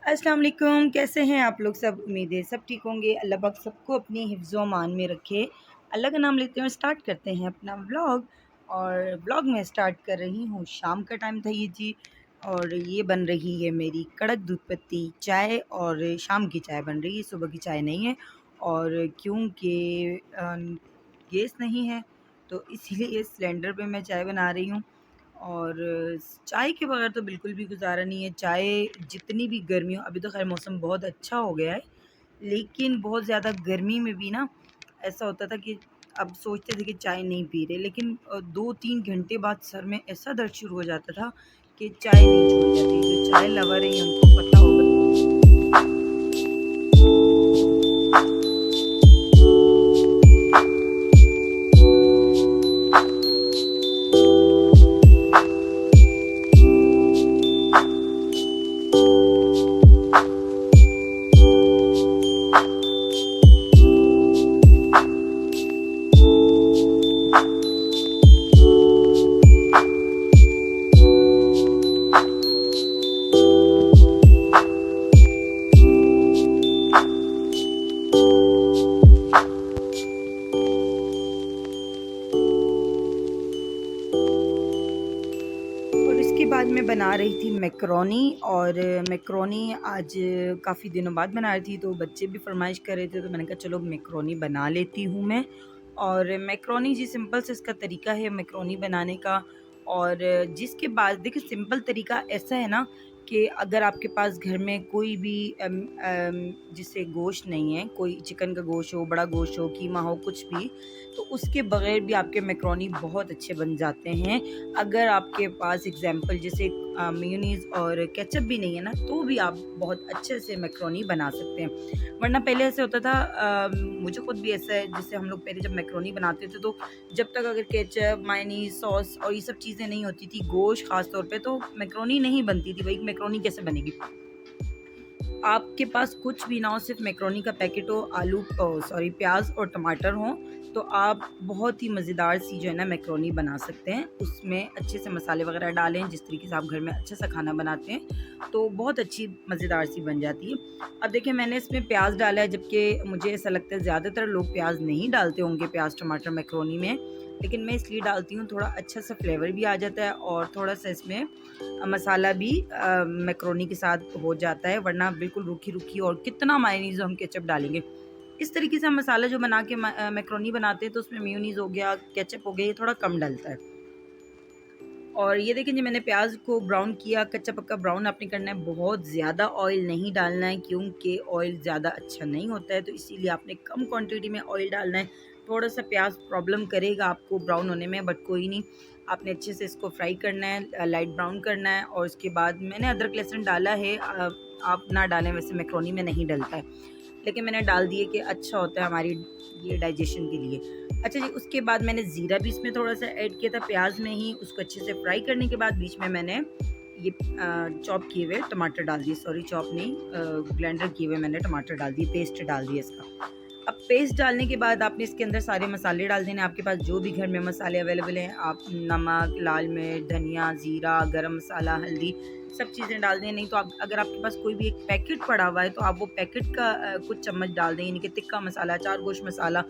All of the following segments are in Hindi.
अस्सलाम वालेकुम, कैसे हैं आप लोग सब? उम्मीद है सब ठीक होंगे। अल्लाह पाक सबको अपनी हिफ्ज़ व अमान में रखे। अल्लाह का नाम लेते हैं और स्टार्ट करते हैं अपना व्लॉग। और व्लॉग में स्टार्ट कर रही हूँ, शाम का टाइम था ये जी। और ये बन रही है मेरी कड़क दूध पत्ती चाय, और शाम की चाय बन रही है, सुबह की चाय नहीं है। और क्योंकि गैस नहीं है तो इसीलिए सिलेंडर पे मैं चाय बना रही हूँ। और चाय के बगैर तो बिल्कुल भी गुज़ारा नहीं है। चाय जितनी भी गर्मी हो, अभी तो ख़ैर मौसम बहुत अच्छा हो गया है, लेकिन बहुत ज़्यादा गर्मी में भी ना ऐसा होता था कि अब सोचते थे कि चाय नहीं पी रहे, लेकिन 2-3 घंटे बाद सर में ऐसा दर्द शुरू हो जाता था कि चाय नहीं छोड़ी जाती। जो चाय लवर हैं उनको पता होगा। और इसके बाद मैं बना रही थी मैकरोनी। और मैकरोनी आज काफ़ी दिनों बाद बना रही थी, तो बच्चे भी फरमाइश कर रहे थे, तो मैंने कहा चलो मैकरोनी बना लेती हूँ मैं। और मैकरोनी जी सिंपल से इसका तरीका है मैकरोनी बनाने का। और जिसके बाद देखिए सिंपल तरीका ऐसा है ना कि अगर आपके पास घर में कोई भी जिससे गोश्त नहीं है, कोई चिकन का गोश्त हो, बड़ा गोश्त हो, कीमा हो, कुछ भी, तो उसके बगैर भी आपके मैकरोनी बहुत अच्छे बन जाते हैं। अगर आपके पास एग्जांपल जैसे मेयोनीज़ और केचप भी नहीं है ना, तो भी आप बहुत अच्छे से मैकरोनी बना सकते हैं। वरना पहले ऐसे होता था, मुझे खुद भी ऐसा है, जैसे हम लोग पहले जब मैकरोनी बनाते थे तो जब तक अगर केचप, मेयोनीज़, सॉस और ये सब चीज़ें नहीं होती थी, गोश्त ख़ास तौर पे, तो मैकरोनी नहीं बनती थी। भाई मैकरोनी कैसे बनेगी? आपके पास कुछ भी ना हो, सिर्फ मैकरोनी का पैकेट हो, आलू सॉरी प्याज और टमाटर हो, तो आप बहुत ही मज़ेदार सी जो है ना मैकरोनी बना सकते हैं। उसमें अच्छे से मसाले वगैरह डालें, जिस तरीके से आप घर में अच्छा सा खाना बनाते हैं, तो बहुत अच्छी मज़ेदार सी बन जाती है। अब देखिए मैंने इसमें प्याज डाला है, जबकि मुझे ऐसा लगता है ज़्यादातर लोग प्याज नहीं डालते होंगे, प्याज टमाटर मैकरोनी में, लेकिन मैं इसलिए डालती हूँ, थोड़ा अच्छा सा फ्लेवर भी आ जाता है और थोड़ा सा इसमें मसाला भी मैकरोनी के साथ हो जाता है। वरना बिल्कुल रूखी-रूखी, और कितना मेयोनीज़ हम केचप डालेंगे। इस तरीके से हम मसाला जो बना के मैकरोनी बनाते हैं, तो उसमें मेयोनीज़ हो गया, केचप हो गया, ये थोड़ा कम डलता है। और ये देखिए जी मैंने प्याज को ब्राउन किया, कच्चा पक्का ब्राउन आपने करना है, बहुत ज़्यादा ऑयल नहीं डालना है, क्योंकि ऑयल ज़्यादा अच्छा नहीं होता है, तो इसीलिए आपने कम क्वांटिटी में ऑयल डालना है। थोड़ा सा प्याज प्रॉब्लम करेगा आपको ब्राउन होने में, बट कोई नहीं, आपने अच्छे से इसको फ्राई करना है, लाइट ब्राउन करना है। और उसके बाद मैंने अदरक लहसुन डाला है, आप ना डालें, वैसे मैकरोनी में नहीं डलता है, लेकिन मैंने डाल दिए कि अच्छा होता है हमारी ये डाइजेशन के लिए। अच्छा जी, उसके बाद मैंने ज़ीरा भी इसमें थोड़ा-सा ऐड किया था प्याज़ में ही। उसको अच्छे से फ्राई करने के बाद बीच में मैंने ये चॉप किए हुए टमाटर डाल दिए, सॉरी चॉप नहीं, ब्लेंडर किए हुए मैंने टमाटर डाल दिए, पेस्ट डाल दिया इसका। अब पेस्ट डालने के बाद आपने इसके अंदर सारे मसाले डाल देने हैं, आपके पास जो भी घर में मसाले अवेलेबल हैं, आप नमक, लाल मिर्च, धनिया, ज़ीरा, गरम मसाला, हल्दी, सब चीज़ें डाल दें। नहीं तो आप अगर आपके पास कोई भी एक पैकेट पड़ा हुआ है, तो आप वो पैकेट का कुछ चम्मच डाल दें, यानी कि तिक्का मसाला, चार गोश्त मसाला,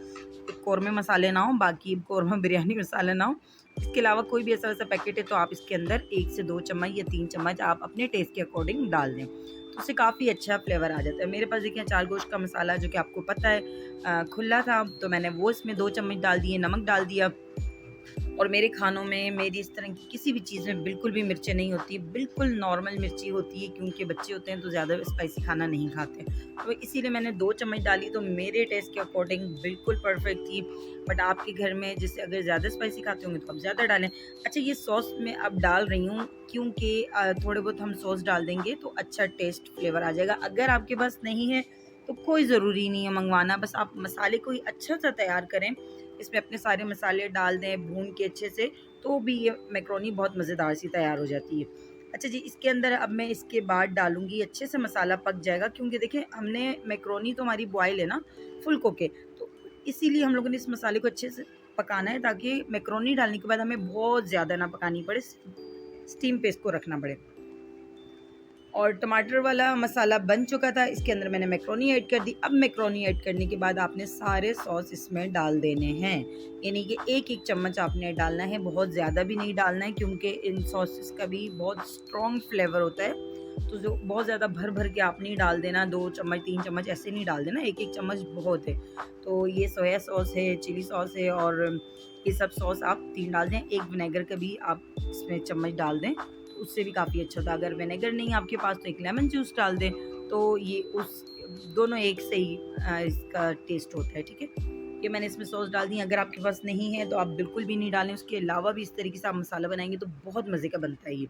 कौरमे मसाले ना हो, बाकी कौरमा बिरयानी मसाला ना हो। इसके अलावा कोई भी ऐसा वैसा पैकेट है, तो आप इसके अंदर 1 से 2 चम्मच या 3 चम्मच आप अपने टेस्ट के अकॉर्डिंग डाल दें, तो उससे काफ़ी अच्छा फ्लेवर आ जाता है। मेरे पास देखिए चार गोश्त का मसाला, जो कि आपको पता है खुला था, तो मैंने वो इसमें 2 चम्मच डाल दिए, नमक डाल दिया। और मेरे खानों में, मेरी इस तरह की किसी भी चीज़ में बिल्कुल भी मिर्चें नहीं होती, बिल्कुल नॉर्मल मिर्ची होती है, क्योंकि बच्चे होते हैं तो ज़्यादा स्पाइसी खाना नहीं खाते। तो इसीलिए मैंने 2 चम्मच डाली, तो मेरे टेस्ट के अकॉर्डिंग बिल्कुल परफेक्ट थी। बट आपके घर में जैसे अगर ज़्यादा स्पाइसी खाते होंगे तो आप ज़्यादा डालें। अच्छा, ये सॉस मैं अब डाल रही हूँ, क्योंकि थोड़े बहुत हम सॉस डाल देंगे तो अच्छा टेस्ट फ्लेवर आ जाएगा। अगर आपके पास नहीं है तो कोई ज़रूरी नहीं है मंगवाना, बस आप मसाले को ही अच्छा सा तैयार करें, इसमें अपने सारे मसाले डाल दें भून के अच्छे से, तो भी ये मैकरोनी बहुत मज़ेदार सी तैयार हो जाती है। अच्छा जी, इसके अंदर अब मैं इसके बाद डालूँगी, अच्छे से मसाला पक जाएगा, क्योंकि देखिए हमने मैकरोनी तो हमारी बॉयल है ना, फुल कुक है, तो इसीलिए हम लोगों ने इस मसाले को अच्छे से पकाना है, ताकि मैकरोनी डालने के बाद हमें बहुत ज़्यादा ना पकानी पड़े, स्टीम पे इसको रखना पड़े। और टमाटर वाला मसाला बन चुका था। इसके अंदर मैंने मैक्रोनी ऐड कर दी। अब मैक्रोनी ऐड करने के बाद आपने सारे सॉस इसमें डाल देने हैं, यानी कि एक-एक चम्मच आपने डालना है, बहुत ज़्यादा भी नहीं डालना है क्योंकि इन सॉसेस का भी बहुत स्ट्रॉन्ग फ्लेवर होता है। तो जो बहुत ज़्यादा भर-भर के आप नहीं डाल देना, 2 चम्मच 3 चम्मच ऐसे नहीं डाल देना, एक-एक चम्मच बहुत है। तो ये सोया सॉस है, चिली सॉस है और ये सब सॉस आप 3 डाल दें। एक विनेगर का भी आप इसमें चम्मच डाल दें, उससे भी काफ़ी अच्छा होता है। अगर विनेगर नहीं है आपके पास तो एक लेमन जूस डाल दें, तो ये उस दोनों एक से ही इसका टेस्ट होता है, ठीक है। ये मैंने इसमें सॉस डाल दी। अगर आपके पास नहीं है तो आप बिल्कुल भी नहीं डालें। उसके अलावा भी इस तरीके से आप मसाला बनाएंगे तो बहुत मज़े का बनता है ये।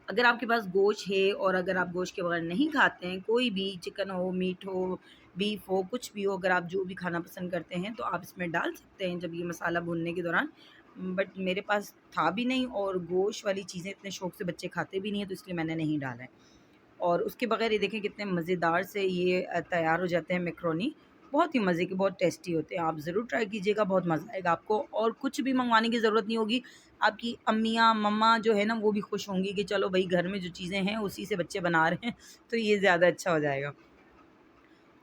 अगर आपके पास गोश्त है और अगर आप गोश्त के बगैर नहीं खाते हैं, कोई भी चिकन हो, मीट हो, बीफ हो, कुछ भी हो, अगर आप जो भी खाना पसंद करते हैं तो आप इसमें डाल सकते हैं जब ये मसाला भूनने के दौरान। बट मेरे पास था भी नहीं और गोश्त वाली चीज़ें इतने शौक से बच्चे खाते भी नहीं हैं, तो इसलिए मैंने नहीं डाला है। और उसके बगैर ये देखें कितने मज़ेदार से ये तैयार हो जाते हैं मैक्रोनी। बहुत ही मज़े के, बहुत टेस्टी होते हैं। आप ज़रूर ट्राई कीजिएगा, बहुत मज़ा आएगा आपको और कुछ भी मँगवाने की ज़रूरत नहीं होगी। आपकी अम्मियाँ, मम्मा जो है ना वो भी खुश होंगी कि चलो भई घर में जो चीज़ें हैं उसी से बच्चे बना रहे हैं, तो ये ज़्यादा अच्छा हो जाएगा।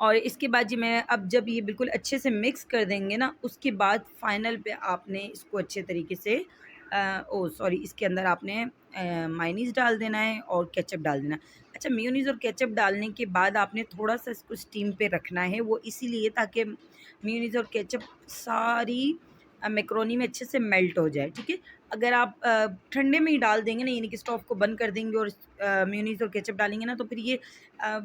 और इसके बाद जी मैं अब जब ये बिल्कुल अच्छे से मिक्स कर देंगे ना, उसके बाद फ़ाइनल पे आपने इसको अच्छे तरीके से ओह सॉरी, इसके अंदर आपने मायोनीज़ डाल देना है और केचअप डाल देना है। अच्छा, मेयोनीज़ और केचअप डालने के बाद आपने थोड़ा-सा इसको स्टीम पे रखना है, वो इसीलिए ताकि मेयोनीज़ और केचअप सारी मैकरोनी में अच्छे से मेल्ट हो जाए, ठीक है? अगर आप ठंडे में ही डाल देंगे ना, यानी कि स्टोव को बंद कर देंगे और मेयोनीज़ और केचअप डालेंगे ना, तो फिर ये अ,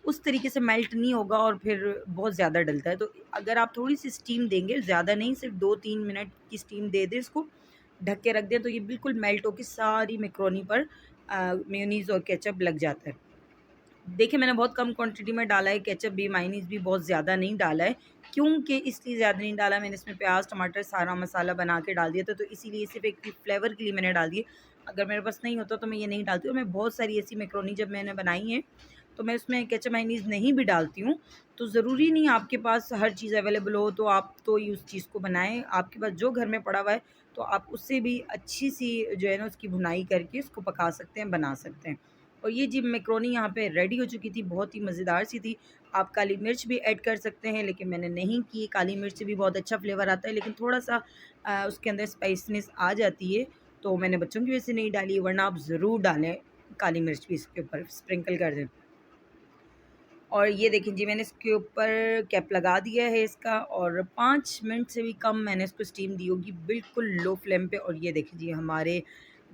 उस तरीके से मेल्ट नहीं होगा और फिर बहुत ज़्यादा डलता है। तो अगर आप थोड़ी-सी स्टीम देंगे, ज़्यादा नहीं, सिर्फ़ 2-3 मिनट की स्टीम दे दें इसको, ढक के रख दें, तो ये बिल्कुल मेल्ट होके सारी मैकरोनी पर मेयोनीज़ और केचअप लग जाता है। देखिए मैंने बहुत कम क्वांटिटी में डाला है, केचअप भी, मायोनीज़ भी बहुत ज़्यादा नहीं डाला है, क्योंकि इसलिए ज़्यादा नहीं डाला, मैंने इसमें प्याज़, टमाटर सारा मसाला बना के डाल दिया था, तो इसीलिए सिर्फ़ एक फ्लेवर के लिए मैंने डाल दिए। अगर मेरे पास नहीं होता तो मैं ये नहीं डालती और मैं बहुत सारी ऐसी मैकरोनी जब मैंने बनाई हैं, तो मैं उसमें केचअप, मायोनीज़ नहीं भी डालती हूँ। तो ज़रूरी नहीं आपके पास हर चीज़ अवेलेबल हो तो आप तो ही उस चीज़ को बनाएँ, आपके पास जो घर में पड़ा हुआ है, तो आप उससे भी अच्छी-सी जो है ना उसकी भुनाई करके उसको पका सकते हैं, बना सकते हैं। और ये जी मैक्रोनी यहाँ पे रेडी हो चुकी थी, बहुत ही मज़ेदार सी थी। आप काली मिर्च भी ऐड कर सकते हैं, लेकिन मैंने नहीं की। काली मिर्च से भी बहुत अच्छा फ्लेवर आता है, लेकिन थोड़ा-सा उसके अंदर स्पाइसीनेस आ जाती है, तो मैंने बच्चों की वजह से नहीं डाली, वरना आप ज़रूर डालें, काली मिर्च भी इसके ऊपर स्प्रिंकल कर दें। और ये देखिए जी मैंने इसके ऊपर कैप लगा दिया है इसका और 5 मिनट से भी कम मैंने इसको स्टीम दी होगी, बिल्कुल लो फ्लेम पे। और ये देखिए जी हमारे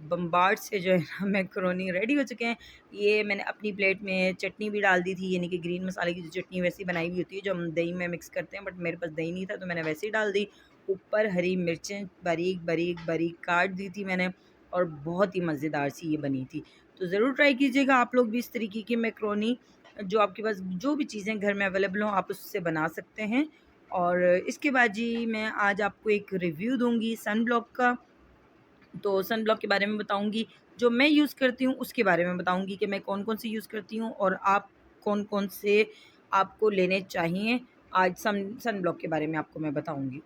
बम्बार्ड से जो है ना मैकरोनी रेडी हो चुके हैं। ये मैंने अपनी प्लेट में चटनी भी डाल दी थी, यानी कि ग्रीन मसाले की जो चटनी वैसी बनाई हुई होती है जो हम दही में मिक्स करते हैं, बट मेरे पास दही नहीं था तो मैंने वैसे ही डाल दी। ऊपर हरी मिर्चें बारीक बारीक बारीक काट दी थी मैंने और बहुत ही मज़ेदार सी ये बनी थी। तो ज़रूर ट्राई कीजिएगा आप लोग भी इस तरीके की मैकरोनी, जो आपके पास जो भी चीज़ें घर में अवेलेबल हों आप उससे बना सकते हैं। और इसके बाद जी मैं आज आपको एक रिव्यू दूँगी सनब्लॉक का। तो सनब्लॉक के बारे में बताऊँगी, जो मैं यूज़ करती हूँ उसके बारे में बताऊँगी कि मैं कौन-कौन से यूज़ करती हूँ और आप कौन-कौन से आपको लेने चाहिए। आज सनब्लॉक के बारे में आपको मैं बताऊँगी।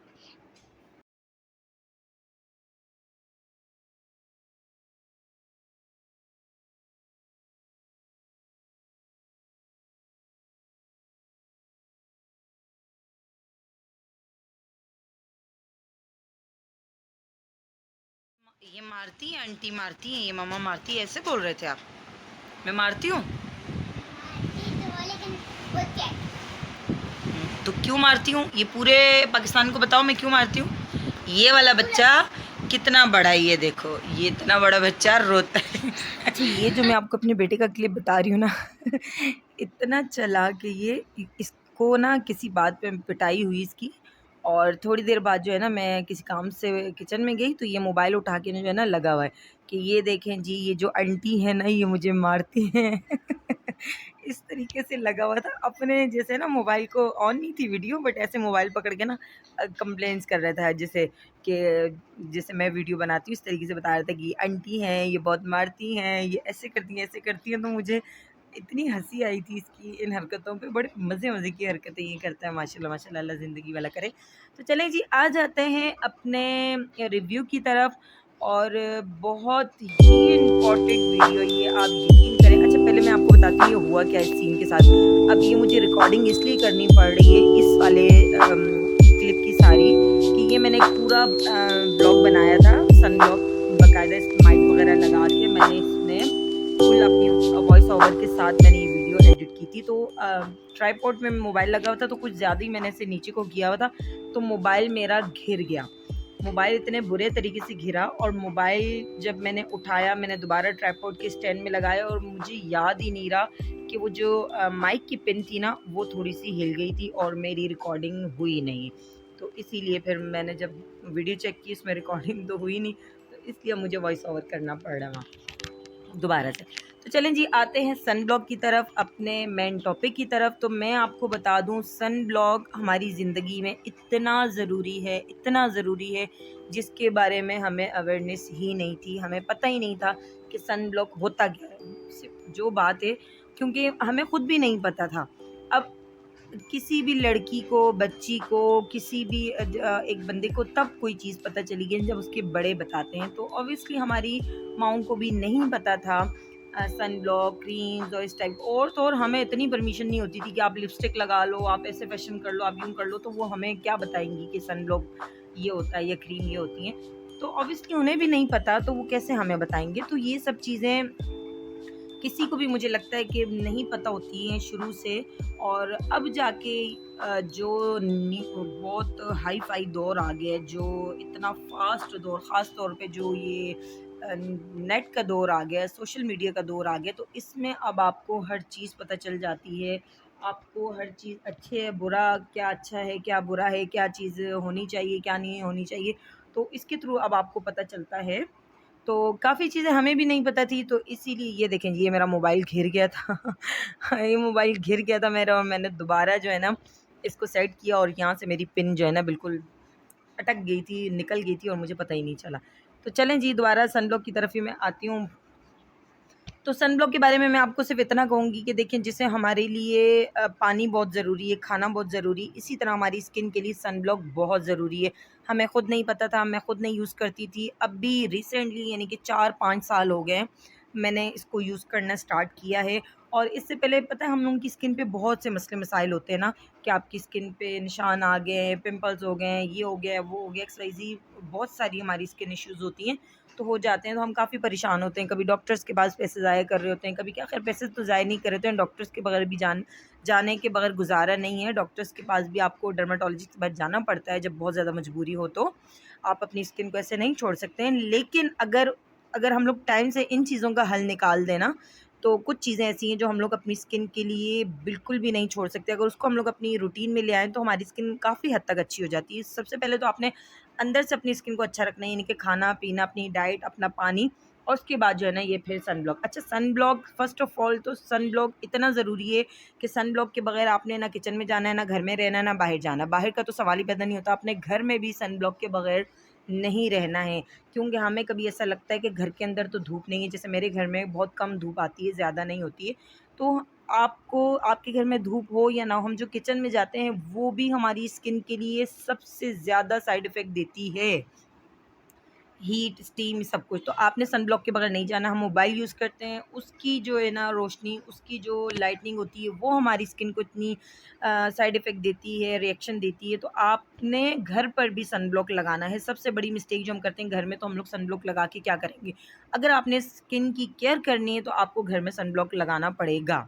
ये मारती हैं, आंटी मारती हैं, ये मम्मा मारती है, ऐसे बोल रहे थे आप? मैं मारती हूँ? तो क्यों मारती हूँ? ये पूरे पाकिस्तान को बताओ मैं क्यों मारती हूँ? ये वाला बच्चा कितना बड़ा है, ये देखो, ये इतना बड़ा बच्चा रोता है। अच्छा, ये जो मैं आपको अपने बेटे का क्लिप बता रही हूँ ना इतना चालाक है ये, इसको ना किसी बात पे पिटाई हुई इसकी और थोड़ी देर बाद जो है ना मैं किसी काम से किचन में गई तो ये मोबाइल उठा के जो है ना लगा हुआ है कि ये देखें जी ये जो आंटी है ना ये मुझे मारती हैं। इस तरीके से लगा हुआ था अपने, जैसे ना मोबाइल को ऑन नहीं थी वीडियो, बट ऐसे मोबाइल पकड़ के ना कंप्लेंट्स कर रहा था, जैसे कि जैसे मैं वीडियो बनाती हूँ इस तरीके से बता रहा था कि आंटी हैं ये बहुत मारती हैं, ये ऐसे करती हैं ऐसे करती हैं। तो मुझे इतनी हंसी आई थी इसकी इन हरकतों पे, बड़े मज़े मज़े की हरकतें ये करता है, माशाल्लाह माशाल्लाह, अल्लाह ज़िंदगी वाला करे। तो चलें जी आ जाते हैं अपने रिव्यू की तरफ। और बहुत ही इम्पोर्टेंट वीडियो ये, आप यकीन करें। अच्छा, पहले मैं आपको बताती हूँ ये हुआ क्या इस सीन के साथ। अब ये मुझे रिकॉर्डिंग इसलिए करनी पड़ रही है इस वाले क्लिप की सारी, कि ये मैंने एक पूरा ब्लॉग बनाया था, सन ब्लॉग, बाकायदा इस माइक वगैरह लगा के मैंने इसमें फुल अपनी वॉइस ओवर के साथ मैंने ये वीडियो एडिट की थी। तो ट्राइपॉड में मोबाइल लगा हुआ था, तो कुछ ज़्यादा ही मैंने इसे नीचे को किया हुआ था, तो मोबाइल मेरा घिर गया। मोबाइल इतने बुरे तरीके से घिरा, और मोबाइल जब मैंने उठाया, मैंने दोबारा ट्राइपॉड के स्टैंड में लगाया, और मुझे याद ही नहीं रहा कि वो जो माइक की पिन थी ना, वो थोड़ी सी हिल गई थी और मेरी रिकॉर्डिंग हुई नहीं। तो इसीलिए फिर मैंने जब वीडियो चेक की, उसमें रिकॉर्डिंग तो हुई नहीं, तो इसलिए मुझे वॉइस ओवर करना पड़ रहा दोबारा से। तो चलें जी, आते हैं सन ब्लॉक की तरफ, अपने मेन टॉपिक की तरफ। तो मैं आपको बता दूं, सन ब्लॉक हमारी ज़िंदगी में इतना ज़रूरी है, इतना ज़रूरी है, जिसके बारे में हमें अवेयरनेस ही नहीं थी, हमें पता ही नहीं था कि सन ब्लॉक होता क्या है। सिर्फ जो बात है, क्योंकि हमें खुद भी नहीं पता था। अब किसी भी लड़की को, बच्ची को, किसी भी एक बंदे को तब कोई चीज़ पता चली गई जब उसके बड़े बताते हैं। तो ऑब्वियसली हमारी माँओं को भी नहीं पता था सन ब्लॉक, क्रीम्स और इस टाइप। और तो और हमें इतनी परमिशन नहीं होती थी कि आप लिपस्टिक लगा लो, आप ऐसे फैशन कर लो, आप यूँ कर लो, तो वो हमें क्या बताएंगी कि सन ब्लॉक ये होता है या क्रीम ये होती हैं। तो ऑब्वियसली उन्हें भी नहीं पता, तो वो कैसे हमें बताएंगे। तो ये सब चीज़ें किसी को भी मुझे लगता है कि नहीं पता होती हैं शुरू से। और अब जाके जो बहुत हाई फाई दौर आ गया है, जो इतना फास्ट दौर, ख़ास तौर पे जो ये नेट का दौर आ गया है, सोशल मीडिया का दौर आ गया, तो इसमें अब आपको हर चीज़ पता चल जाती है। आपको हर चीज़, अच्छे है बुरा, क्या अच्छा है क्या बुरा है, क्या चीज़ होनी चाहिए क्या नहीं होनी चाहिए, तो इसके थ्रू अब आपको पता चलता है। तो काफ़ी चीज़ें हमें भी नहीं पता थी, तो इसीलिए ये देखें जी, ये मेरा मोबाइल घिर गया था। ये मोबाइल घिर गया था मेरा, और मैंने दोबारा जो है ना इसको सेट किया, और यहाँ से मेरी पिन जो है ना बिल्कुल अटक गई थी, निकल गई थी, और मुझे पता ही नहीं चला। तो चलें जी, दोबारा सनब्लॉक की तरफ ही मैं आती हूँ। तो सनब्लॉक के बारे में मैं आपको सिर्फ इतना कहूँगी कि देखिए, जैसे हमारे लिए पानी बहुत ज़रूरी है, खाना बहुत ज़रूरी, इसी तरह हमारी स्किन के लिए सनब्लॉक बहुत ज़रूरी है। हमें खुद नहीं पता था, मैं खुद नहीं यूज़ करती थी। अब भी रिसेंटली, यानी कि 4-5 साल हो गए हैं, मैंने इसको यूज़ करना स्टार्ट किया है। और इससे पहले पता है, हम लोगों की स्किन पे बहुत से मसले मसाइल होते हैं ना, कि आपकी स्किन पे निशान आ गए हैं, पिंपल्स हो गए हैं, ये हो गया है, वो हो गया, एक्स-वाई-ज़ेड, बहुत सारी हमारी स्किन इश्यूज़ होती हैं। तो हो जाते हैं, तो हम काफ़ी परेशान होते हैं। कभी डॉक्टर्स के पास पैसे ज़ाया कर रहे होते हैं, कभी क्या, खैर पैसे तो ज़ाया नहीं कर रहे होते हैं, डॉक्टर्स के बगैर भी जाने के बगैर गुजारा नहीं है। डॉक्टर्स के पास भी आपको, डर्माटोलॉजिस्ट के पास जाना पड़ता है जब बहुत ज़्यादा मजबूरी हो, तो आप अपनी स्किन को ऐसे नहीं छोड़ सकते हैं। लेकिन अगर अगर हम लोग टाइम से इन चीज़ों का हल निकाल दें ना, तो कुछ चीज़ें ऐसी हैं जो हम लोग अपनी स्किन के लिए बिल्कुल भी नहीं छोड़ सकते। अगर उसको हम लोग अपनी रूटीन में ले आएँ, तो हमारी स्किन काफ़ी हद तक अच्छी हो जाती है। सबसे पहले तो आपने अंदर से अपनी स्किन को अच्छा रखना है, यानी कि खाना-पीना, अपनी डाइट, अपना पानी, और उसके बाद जो है ना ये फिर सन ब्लॉक। अच्छा, sun block first of all तो सन ब्लॉक इतना ज़रूरी है कि सन ब्लॉक के बगैर आपने ना किचन में जाना है, ना घर में रहना है, ना बाहर जाना। बाहर का तो सवाल ही पैदा नहीं होता, अपने घर में भी सन ब्लॉक के बगैर नहीं रहना है। क्योंकि हमें कभी ऐसा लगता है कि घर के अंदर तो धूप नहीं है, जैसे मेरे घर में बहुत कम धूप आती है, ज़्यादा नहीं होती है। तो आपको, आपके घर में धूप हो या ना हो, हम जो किचन में जाते हैं वो भी हमारी स्किन के लिए सबसे ज़्यादा साइड इफ़ेक्ट देती है। हीट, स्टीम, सब कुछ। तो आपने सन ब्लॉक के बगैर नहीं जाना। हम मोबाइल यूज़ करते हैं, उसकी जो है ना रोशनी, उसकी जो लाइटनिंग होती है, वो हमारी स्किन को इतनी साइड इफ़ेक्ट देती है, रिएक्शन देती है। तो आपने घर पर भी सन ब्लॉक लगाना है। सबसे बड़ी मिस्टेक जो हम करते हैं घर में, तो हम लोग सन ब्लॉक लगा के क्या करेंगे? अगर आपने स्किन की केयर करनी है, तो आपको घर में सन ब्लॉक लगाना पड़ेगा।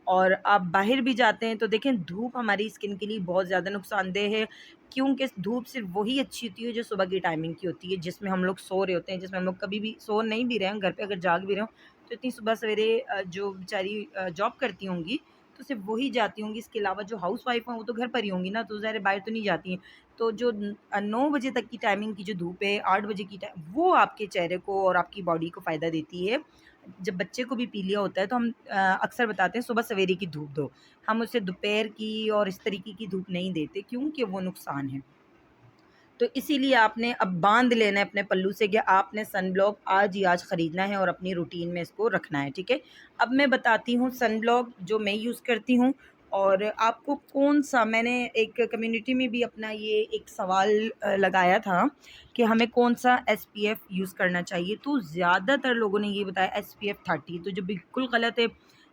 और आप बाहर भी जाते हैं, तो देखें, धूप हमारी स्किन के लिए बहुत ज़्यादा नुकसानदेह है, क्योंकि धूप सिर्फ वही अच्छी होती है जो सुबह की टाइमिंग की होती है, जिसमें हम लोग सो रहे होते हैं, जिसमें हम लोग कभी भी सो नहीं भी रहे हैं, घर पे अगर जाग भी रहे हो, तो इतनी सुबह सवेरे जो बेचारी जॉब करती होंगी, तो सिर्फ वही जाती होंगी। इसके अलावा जो हाउस वाइफ हैं, वो तो घर पर ही होंगी ना, तो ज़ाहिर है बाहर तो नहीं जाती हैं। तो जो 9 बजे तक की टाइमिंग की जो धूप है, 8 बजे की टाइम, वो आपके चेहरे को और आपकी बॉडी को फ़ायदा देती है। जब बच्चे को भी पीलिया होता है, तो हम अक्सर बताते हैं सुबह सवेरे की धूप दो। हम उसे दोपहर की और इस तरीके की धूप नहीं देते, क्योंकि वो नुकसान है। तो इसीलिए आपने अब बाँध लेना है अपने पल्लू से कि आपने सनब्लॉक आज ही आज ख़रीदना है और अपनी रूटीन में इसको रखना है, ठीक है? अब मैं बताती हूँ सनब्लॉक जो मैं यूज़ करती हूँ, और आपको कौन-सा, मैंने एक कम्युनिटी में भी अपना ये एक सवाल लगाया था कि हमें कौन-सा एसपीएफ यूज़ करना चाहिए, तो ज़्यादातर लोगों ने ये बताया एसपीएफ 30, तो जो बिल्कुल गलत है।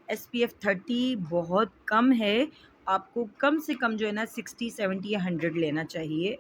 एसपीएफ 30 बहुत कम है, आपको कम से कम जो है ना 60, 70 या 100 लेना चाहिए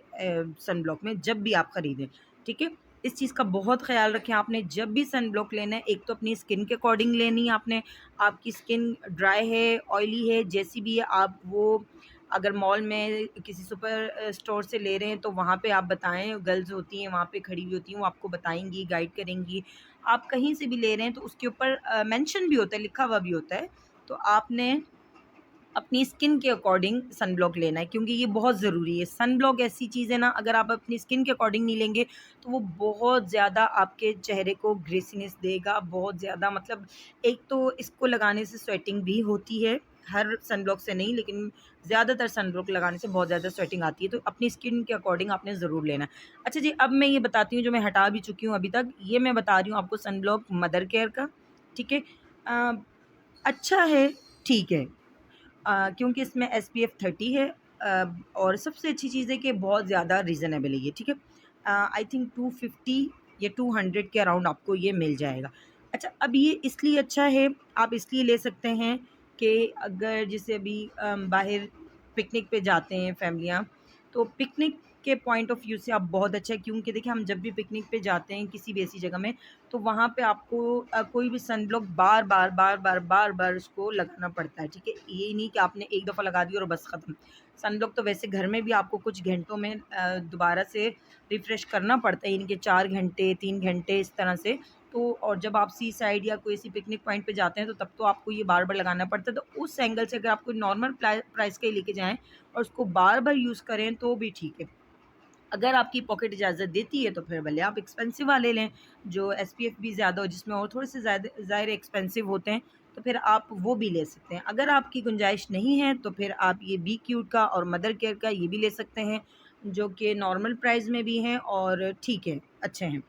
सन ब्लॉक में जब भी आप खरीदें, ठीक है? इस चीज़ का बहुत ख़्याल रखें आपने जब भी सन ब्लॉक लेना है, एक तो अपनी स्किन के अकॉर्डिंग लेनी है आपने। आपकी स्किन ड्राई है, ऑयली है, जैसी भी है, आप वो अगर मॉल में किसी सुपर स्टोर से ले रहे हैं तो वहाँ पे आप बताएँ, गर्ल्स होती हैं वहाँ पे खड़ी हुई होती हैं, वो आपको बताएँगी, गाइड करेंगी। आप कहीं से भी ले रहे हैं तो उसके ऊपर मेंशन भी होता है, लिखा हुआ भी होता है। तो आपने अपनी स्किन के अकॉर्डिंग सन ब्लॉक लेना है, क्योंकि ये बहुत ज़रूरी है। सन ब्लॉक ऐसी चीज़ है ना, अगर आप अपनी स्किन के अकॉर्डिंग नहीं लेंगे तो वो बहुत ज़्यादा आपके चेहरे को ग्रेसीनेस देगा, बहुत ज़्यादा। मतलब एक तो इसको लगाने से स्वेटिंग भी होती है, हर सन ब्लॉक से नहीं, लेकिन ज़्यादातर सन ब्लॉक लगाने से बहुत ज़्यादा स्वेटिंग आती है, तो अपनी स्किन के अकॉर्डिंग आपने ज़रूर लेना है। अच्छा जी, अब मैं ये बताती हूँ जो मैं हटा भी चुकी हूँ अभी तक, ये मैं बता रही हूँ आपको सन ब्लॉक मदर केयर का, ठीक है? अ, अच्छा है, ठीक है। क्योंकि इसमें एसपीएफ 30 है, और सबसे अच्छी चीज़ है कि बहुत ज़्यादा रीज़नेबल है ये, ठीक है? आई थिंक 250 या 200 के अराउंड आपको ये मिल जाएगा। अच्छा, अब ये इसलिए अच्छा है, आप इसलिए ले सकते हैं कि अगर जैसे अभी बाहर पिकनिक पे जाते हैं फैमिलियाँ, तो पिकनिक के पॉइंट ऑफ व्यू से आप बहुत अच्छा है, क्योंकि देखिए हम जब भी पिकनिक पे जाते हैं किसी भी ऐसी जगह में, तो वहाँ पे आपको कोई भी सनब्लॉक बार-बार उसको लगाना पड़ता है, ठीक है? ये नहीं कि आपने एक दफ़ा लगा दिया और बस ख़त्म। सनब्लॉक तो वैसे घर में भी आपको कुछ घंटों में दोबारा से रिफ्रेश करना पड़ता है, यानी कि 4 घंटे, 3 घंटे इस तरह से। तो और जब आप सी साइड या कोई ऐसी पिकनिक पॉइंट पे जाते हैं, तो तब तो आपको ये बार-बार लगाना पड़ता है। तो उस एंगल से अगर आप कोई नॉर्मल प्राइस का ही लेके जाएँ और उसको बार-बार यूज़ करें, तो भी ठीक है। अगर आपकी पॉकेट इजाज़त देती है तो फिर भले आप एक्सपेंसिव वाले लें, जो एसपीएफ भी ज़्यादा हो, जिसमें और थोड़े से ज़्यादा ज़ाहिर है एक्सपेंसिव होते हैं, तो फिर आप वो भी ले सकते हैं। अगर आपकी गुंजाइश नहीं है तो फिर आप ये बी क्यूट का और मदर केयर का ये भी ले सकते हैं, जो कि नॉर्मल प्राइस में भी हैं और ठीक है, अच्छे हैं।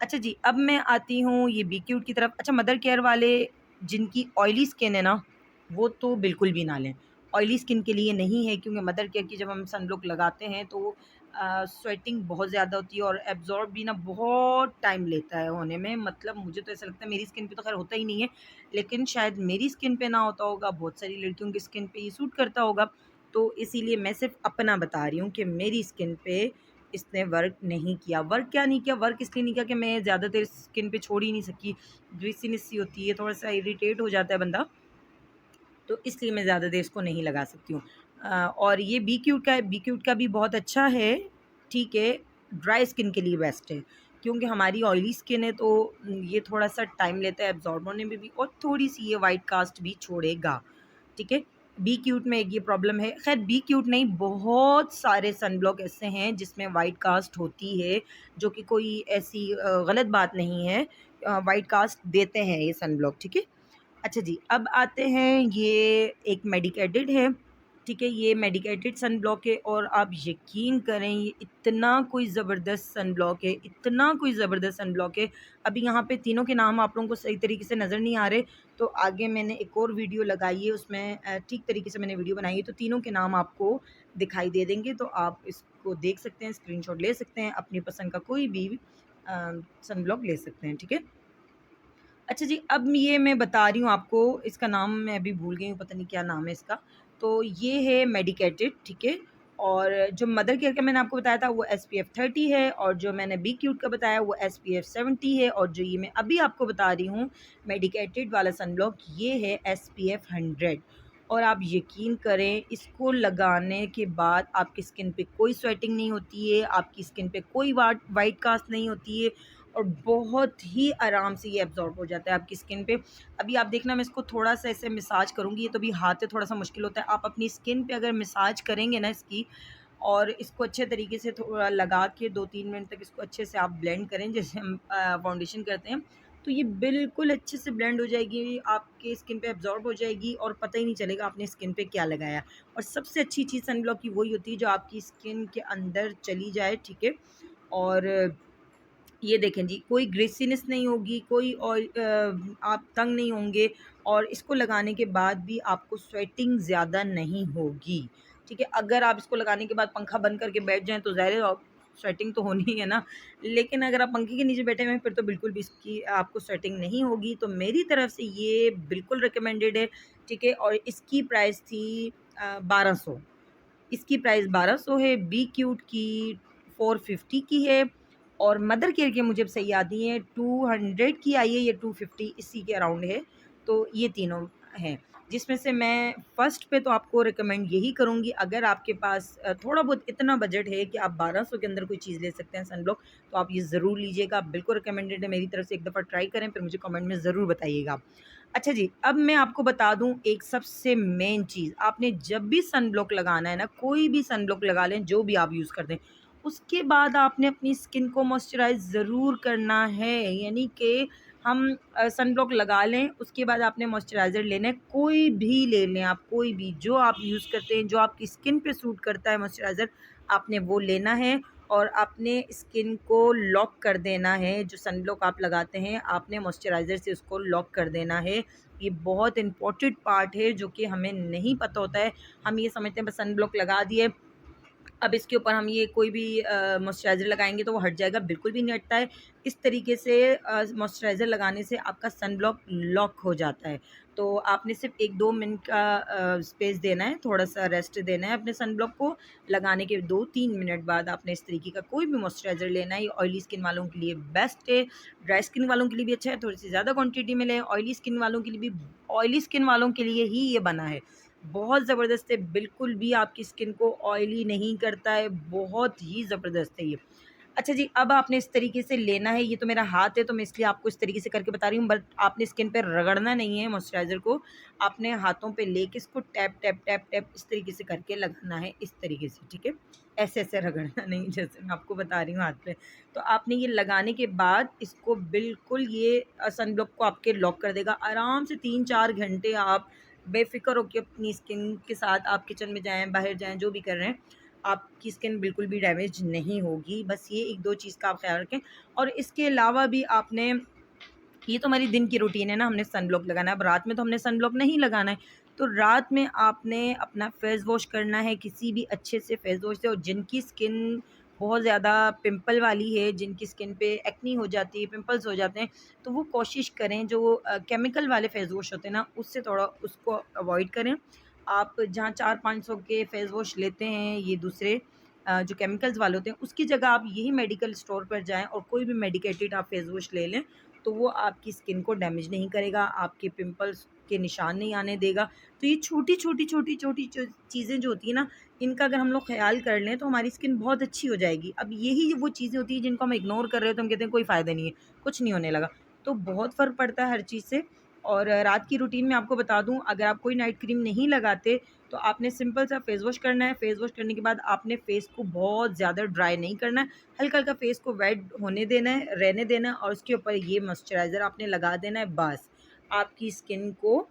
अच्छा जी, अब मैं आती हूँ ये बी क्यूट की तरफ। अच्छा, मदर केयर वाले जिनकी ऑयली स्किन है ना, वो तो बिल्कुल भी ना लें। ऑयली स्किन के लिए नहीं है, क्योंकि मदर केयर की जब हम सनब्लॉक लगाते हैं तो स्वेटिंग बहुत ज़्यादा होती है और एब्ज़ॉर्ब भी ना बहुत टाइम लेता है होने में। मतलब मुझे तो ऐसा लगता है, मेरी स्किन पे तो ख़ैर होता ही नहीं है, लेकिन शायद मेरी स्किन पे ना होता होगा, बहुत सारी लड़कियों की स्किन पे ये सूट करता होगा। तो इसीलिए मैं सिर्फ़ अपना बता रही हूँ कि मेरी स्किन पे इसने वर्क नहीं किया। वर्क क्या नहीं किया, वर्क इसलिए नहीं किया कि मैं ज़्यादा देर स्किन पे छोड़ ही नहीं सकी। ग्रीसीनेस सी होती है, थोड़ा-सा इरिटेट हो जाता है बंदा। तो इसलिए मैं ज़्यादा देर इसको नहीं लगा सकती हूँ। और ये बी क्यूट का भी बहुत अच्छा है, ठीक है, ड्राई स्किन के लिए बेस्ट है, क्योंकि हमारी ऑयली स्किन है तो ये थोड़ा-सा टाइम लेता है एब्ज़ॉर्ब होने में भी, और थोड़ी-सी ये व्हाइट कास्ट भी छोड़ेगा, ठीक है। बी क्यूट में एक ये प्रॉब्लम है, ख़ैर बी क्यूट नहीं, बहुत सारे सनब्लॉक ऐसे हैं जिसमें व्हाइट कास्ट होती है, जो कि कोई ऐसी गलत बात नहीं है। व्हाइट कास्ट देते हैं ये सनब्लॉक, ठीक है। अच्छा जी, अब आते हैं, ये एक मेडिकेटेड है, ठीक है? ये मेडिकेटेड सन ब्लॉक है और आप यकीन करें ये इतना कोई ज़बरदस्त सन ब्लॉक है, इतना कोई ज़बरदस्त सन ब्लॉक है। अभी यहाँ पे तीनों के नाम आप लोगों को सही तरीके से नज़र नहीं आ रहे, तो आगे मैंने एक और वीडियो लगाई है, उसमें ठीक तरीके से मैंने वीडियो बनाई है, तो तीनों के नाम आपको दिखाई दे देंगे, तो आप इसको देख सकते हैं, स्क्रीनशॉट ले सकते हैं, अपनी पसंद का कोई भी सन ब्लॉक ले सकते हैं, ठीक है? अच्छा जी, अब ये मैं बता रही हूँ आपको, इसका नाम मैं अभी भूल गई हूँ, पता नहीं क्या नाम है इसका। तो ये है मेडिकेटेड, ठीक है? और जो मदर केयर का मैंने आपको बताया था वो एसपीएफ 30 है, और जो मैंने बी क्यूट का बताया वो एसपीएफ 70 है, और जो ये मैं अभी आपको बता रही हूँ मेडिकेटेड वाला सनब्लॉक, ये है एसपीएफ 100। और आप यकीन करें, इसको लगाने के बाद आपकी स्किन पे कोई स्वेटिंग नहीं होती है, आपकी स्किन पे कोई वाइट कास्ट नहीं होती है, और बहुत ही आराम से ये एब्ज़ॉर्ब हो जाता है आपकी स्किन पे। अभी आप देखना, मैं इसको थोड़ा-सा ऐसे मसाज करूँगी, ये तो अभी हाथ से थोड़ा-सा मुश्किल होता है। आप अपनी स्किन पे अगर मसाज करेंगे ना इसकी, और इसको अच्छे तरीके से थोड़ा लगा के 2-3 मिनट तक इसको अच्छे से आप ब्लेंड करें, जैसे हम फाउंडेशन करते हैं, तो ये बिल्कुल अच्छे से ब्लेंड हो जाएगी, आपके स्किन पे एब्ज़ॉर्ब हो जाएगी और पता ही नहीं चलेगा आपने स्किन पे क्या लगाया। और सबसे अच्छी चीज़ सनब्लॉक की वही होती है जो आपकी स्किन के अंदर चली जाए, ठीक है? और ये देखें जी, कोई ग्रेसीनेस नहीं होगी, कोई ऑयल आप तंग नहीं होंगे और इसको लगाने के बाद भी आपको स्वेटिंग ज़्यादा नहीं होगी, ठीक है? अगर आप इसको लगाने के बाद पंखा बंद करके बैठ जाएँ तो ज़ाहिर है स्वेटिंग तो होनी ही है ना, लेकिन अगर आप पंखे के नीचे बैठे हुए हैं फिर तो बिल्कुल भी इसकी आपको स्वेटिंग नहीं होगी। तो मेरी तरफ से ये बिल्कुल रिकमेंडेड है, ठीक है? और इसकी प्राइस थी 1200। इसकी प्राइस 1200 है, बी क्यूट की 450 की है और मदर केयर की मुझे अब सही याद नहीं है 200 की आई है या 250 इसी के अराउंड है। तो ये तीनों हैं, जिसमें से मैं फर्स्ट पे तो आपको रिकमेंड यही करूँगी, अगर आपके पास थोड़ा बहुत इतना बजट है कि आप 1200 के अंदर कोई चीज़ ले सकते हैं सनब्लॉक, तो आप ये ज़रूर लीजिएगा, बिल्कुल रिकमेंडेड है मेरी तरफ से। एक दफ़ा ट्राई करें फिर मुझे कमेंट में ज़रूर बताइएगा। अच्छा जी, अब मैं आपको बता दूँ एक सबसे मेन चीज़, आपने जब भी सनब्लॉक लगाना है ना, कोई भी सनब्लॉक लगा लें, जो भी आप यूज़ करते हैं, उसके बाद आपने अपनी स्किन को मॉइस्चराइज़ ज़रूर करना है। यानी कि हम सनब्लॉक लगा लें, उसके बाद आपने मॉइस्चराइज़र लेना है, कोई भी ले लें आप, कोई भी, जो आप यूज़ करते हैं, जो आपकी स्किन पे सूट करता है मॉइस्चराइज़र, आपने वो लेना है और आपने स्किन को लॉक कर देना है। जो सनब्लॉक आप लगाते हैं, आपने मॉइस्चराइज़र से उसको लॉक कर देना है। ये बहुत इम्पोर्टेंट पार्ट है जो कि हमें नहीं पता होता है। हम ये समझते हैं बस सनब्लॉक लगा दिए, अब इसके ऊपर हम ये कोई भी मॉइस्चराइज़र लगाएँगे तो वो हट जाएगा, बिल्कुल भी नहीं हटता है। इस तरीके से मॉइस्चराइज़र लगाने से आपका सनब्लॉक लॉक हो जाता है। तो आपने सिर्फ़ 1-2 मिनट का स्पेस देना है, थोड़ा-सा रेस्ट देना है अपने सनब्लॉक को। लगाने के 2-3 मिनट बाद आपने इस तरीके का कोई भी मॉइस्चराइज़र लेना है। ये ऑयली स्किन वालों के लिए बेस्ट है, ड्राई स्किन वालों के लिए भी अच्छा है, थोड़ी-सी ज़्यादा क्वांटिटी में लें। ऑयली स्किन वालों के लिए भी, ऑयली स्किन वालों के लिए ही ये बना है। बहुत ज़बरदस्त है, बिल्कुल भी आपकी स्किन को ऑयली नहीं करता है, बहुत ही ज़बरदस्त है ये। अच्छा जी, अब आपने इस तरीके से लेना है, ये तो मेरा हाथ है तो मैं इसलिए आपको इस तरीके से करके बता रही हूँ, बट आपने स्किन पे रगड़ना नहीं है मॉइस्चराइज़र को, आपने हाथों पे लेके इसको टैप, टैप, टैप, टैप इस तरीके से करके लगाना है, इस तरीके से, ठीक है? ऐसे-ऐसे रगड़ना नहीं, जैसे मैं आपको बता रही हूँ हाथ पे। तो आपने ये लगाने के बाद इसको बिल्कुल ये सनब्लॉक को आपके लॉक कर देगा। आराम से 3-4 घंटे आप बेफ़िक्र होके अपनी स्किन के साथ आप किचन में जाएँ, बाहर जाएँ, जो भी कर रहे हैं, आपकी स्किन बिल्कुल भी डैमेज नहीं होगी। बस ये 1-2 चीज़ का आप ख़्याल रखें और इसके अलावा भी आपने, ये तो हमारी दिन की रूटीन है ना, हमने सनब्लॉक लगाना है। अब रात में तो हमने सनब्लॉक नहीं लगाना है, तो रात में आपने अपना फेस वॉश करना है किसी भी अच्छे से फेस वॉश से। और जिनकी स्किन बहुत ज़्यादा पिंपल वाली है, जिनकी स्किन पे एक्नी हो जाती है, पिंपल्स हो जाते हैं, तो वो कोशिश करें जो केमिकल वाले फेस वॉश होते हैं ना, उससे थोड़ा उसको अवॉइड करें। आप जहाँ 400-500 के फेस वॉश लेते हैं, ये दूसरे जो केमिकल्स वाले होते हैं, उसकी जगह आप यही मेडिकल स्टोर पर जाएँ और कोई भी मेडिकेटेड आप फेस वॉश ले लें, तो वो आपकी स्किन को डैमेज नहीं करेगा, आपके पिंपल्स के निशान नहीं आने देगा। तो ये छोटी-छोटी चीज़ें जो होती हैं ना, इनका अगर हम लोग ख़्याल कर लें तो हमारी स्किन बहुत अच्छी हो जाएगी। अब यही वो चीज़ें होती हैं जिनको हम इग्नोर कर रहे हैं, तो हम कहते हैं कोई फ़ायदा नहीं है, कुछ नहीं होने लगा। तो बहुत फ़र्क पड़ता है हर चीज़ से। और रात की रूटीन में आपको बता दूँ, अगर आप कोई नाइट क्रीम नहीं लगाते, तो आपने सिंपल सा फेस वॉश करना है। फेस वॉश करने के बाद आपने फेस को बहुत ज़्यादा ड्राई नहीं करना है, हल्का-हल्का फेस को वेट होने देना है, रहने देना है और उसके ऊपर ये मॉइस्चराइज़र आपने लगा देना है, बस। आपकी स्किन को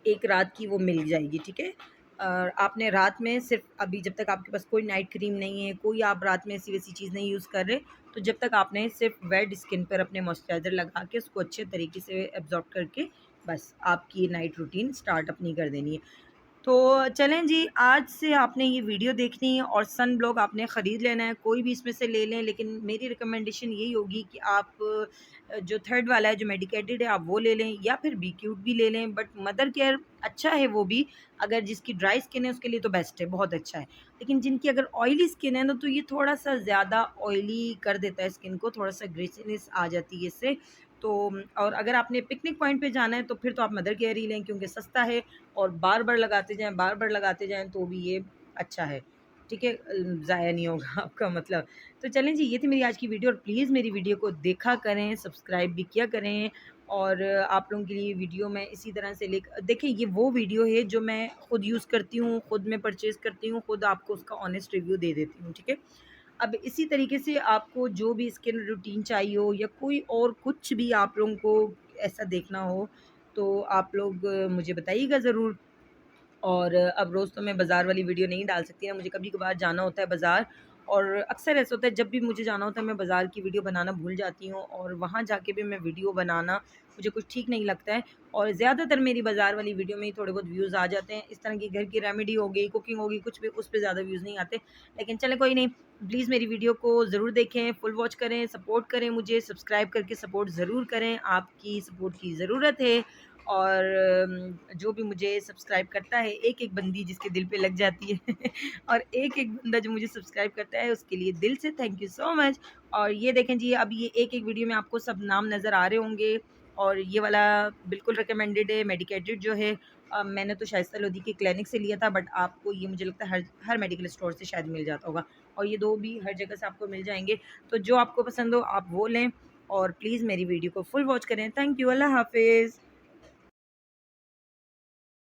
एक रात की वो मिल जाएगी, ठीक है? और आपने रात में सिर्फ़ अभी जब तक आपके पास कोई नाइट क्रीम नहीं है, कोई आप रात में ऐसी-वैसी चीज़ नहीं यूज़ कर रहे, तो जब तक आपने सिर्फ़ वेट स्किन पर अपने मॉइस्चराइज़र लगा के उसको अच्छे तरीके से एब्ज़ॉर्ब करके, बस आपकी नाइट रूटीन स्टार्ट अपनी कर देनी है। तो चलें जी, आज से आपने ये वीडियो देखनी है और सन ब्लॉक आपने ख़रीद लेना है, कोई भी इसमें से ले लें, लेकिन मेरी रिकमेंडेशन यही होगी कि आप जो थर्ड वाला है, जो मेडिकेटेड है, आप वो ले लें या फिर बी क्यूट भी ले लें। बट मदर केयर अच्छा है वो भी, अगर जिसकी ड्राई स्किन है उसके लिए तो बेस्ट है, बहुत अच्छा है। लेकिन जिनकी अगर ऑयली स्किन है ना, तो ये थोड़ा-सा ज़्यादा ऑयली कर देता है स्किन को, थोड़ा-सा ग्रीसीनेस आ जाती है इससे। तो और अगर आपने पिकनिक पॉइंट पे जाना है, तो फिर तो आप मदर केयर ही लें क्योंकि सस्ता है और बार-बार लगाते जाएँ, बार-बार लगाते जाएँ तो भी ये अच्छा है, ठीक है? ज़ाया नहीं होगा आपका मतलब। तो चलें जी, ये थी मेरी आज की वीडियो और प्लीज़ मेरी वीडियो को देखा करें, सब्सक्राइब भी किया करें और आप लोगों के लिए वीडियो मैं इसी तरह से देखिए, ये वो वीडियो है जो मैं खुद यूज़ करती हूँ, खुद मैं परचेज़ करती हूँ, खुद आपको उसका ऑनेस्ट रिव्यू दे देती हूँ, ठीक है? अब इसी तरीके से आपको जो भी स्किन रूटीन चाहिए हो या कोई और कुछ भी आप लोगों को ऐसा देखना हो, तो आप लोग मुझे बताइएगा ज़रूर। और अब रोज़ तो मैं बाज़ार वाली वीडियो नहीं डाल सकती ना, मुझे कभी-कभार जाना होता है बाज़ार और अक्सर ऐसा होता है जब भी मुझे जाना होता है मैं बाज़ार की वीडियो बनाना भूल जाती हूँ और वहाँ जाके भी मैं वीडियो बनाना मुझे कुछ ठीक नहीं लगता है और ज़्यादातर मेरी बाज़ार वाली वीडियो में ही थोड़े बहुत व्यूज़ आ जाते हैं। इस तरह की घर की रेमेडी हो गई, कुकिंग हो गई, कुछ भी उस पे ज़्यादा व्यूज़ नहीं आते। लेकिन चलें कोई नहीं, प्लीज़ मेरी वीडियो को ज़रूर देखें, फुल वॉच करें, सपोर्ट करें मुझे, सब्सक्राइब करके सपोर्ट ज़रूर करें, आपकी सपोर्ट की ज़रूरत है। और जो भी मुझे सब्सक्राइब करता है, एक-एक बंदी जिसके दिल पे लग जाती है और एक-एक बंदा जो मुझे सब्सक्राइब करता है उसके लिए दिल से थैंक यू सो मच। और ये देखें जी, अब ये एक-एक वीडियो में आपको सब नाम नज़र आ रहे होंगे और ये वाला बिल्कुल रिकमेंडेड है, मेडिकेटेड जो है मैंने तो शाइस्ता लोधी के क्लिनिक से लिया था, बट आपको ये मुझे लगता है हर हर मेडिकल स्टोर से शायद मिल जाता होगा और ये 2 भी हर जगह से आपको मिल जाएँगे। तो जो आपको पसंद हो आप वो लें और प्लीज़ मेरी वीडियो को फुल वॉच करें। थैंक यू, अल्लाह हाफ़िज़।